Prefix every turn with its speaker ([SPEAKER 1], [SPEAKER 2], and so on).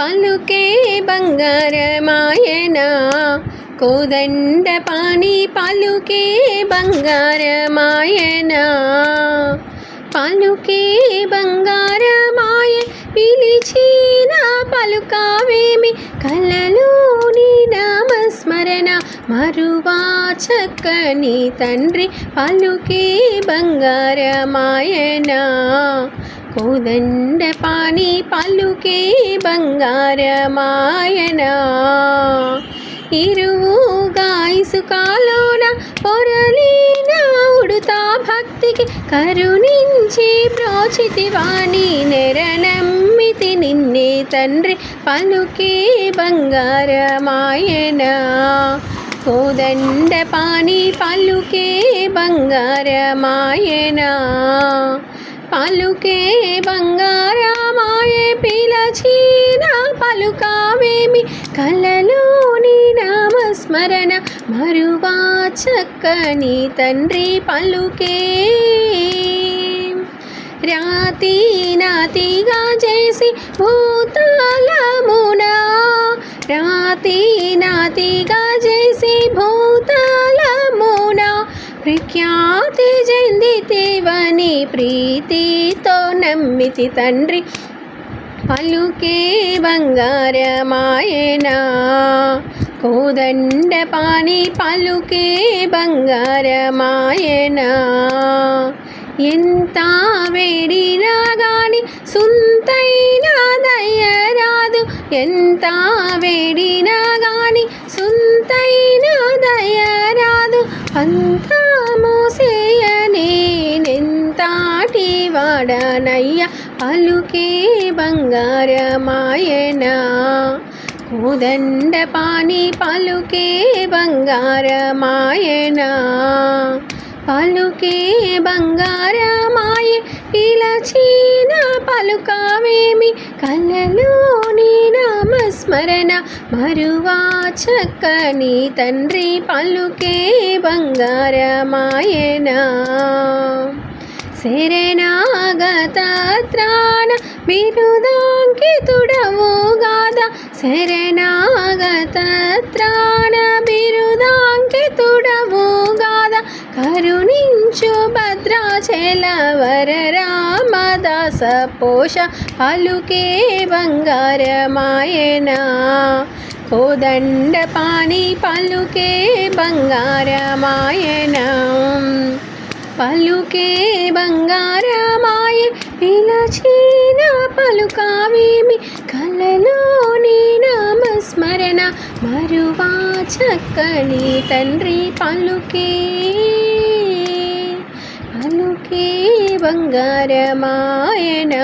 [SPEAKER 1] పలుకే బంగారమాయన కోదండపాణి పలుకే బంగారమాయన పలుకే బంగారమాయ పిలిచిన పలుకావేమి కలలోని నామస్మరణ మరువా చక్కని తండ్రి పలుకే బంగారమాయన కోదండపాణి పలుకే బంగారమాయన ఇరువుగా ఇసుకాలోన పొరలిన ఉడుతా భక్తికి కరుణించి ప్రోచితివాణి నెరనమ్మితి నిన్నే తండ్రి పలుకే బంగారమాయన కోదండపాణి పలుకే బంగారమాయన పలుకే బంగారమాయ పిలచిన పలుకావేమి కలలోని నామస్మరణ మరువా చక్కని తండ్రి పలుకే రాతి నాతిగా చేసి భూతాళమున రాతి నాతిగా చేసి భూతాళమున ప్రఖ్యాతి చెందితివని ప్రీతితో నమ్మితి తండ్రి పలుకే బంగారమాయన కోదండపాణి పలుకే బంగారమాయన ఎంత వేడినా గాని సుంతైనా దయరాదు ఎంత వేడినా గాని సుంతైనా దయరాదు అంతా మోసేయనేనెంతాటి వాడనయ్య పలుకే బంగారమాయన కోదండపాణి పలుకే బంగారమాయన పలుకే బంగారమాయ పిలచిన పలుకావేమి కలలోని నామస్మరణ మరువా చక్కని తండ్రి పలుకే బంగారమాయన శరణాగత త్రాణ బిరుదాంకితుడవు గాద శరణాగత త్రాణ బిరుదాంకితుడవు గాద కరుణించు భద్రాచల వర రామదాస పోష పలుకే బంగారమాయన కోదండపాణి పలుకే బంగారమాయన పలుకే బంగారమాయ పిలచిన పలుకావేమి కలలోని నామస్మరణ మరువా చక్కని తండ్రి పలుకే పలుకే బంగారమాయన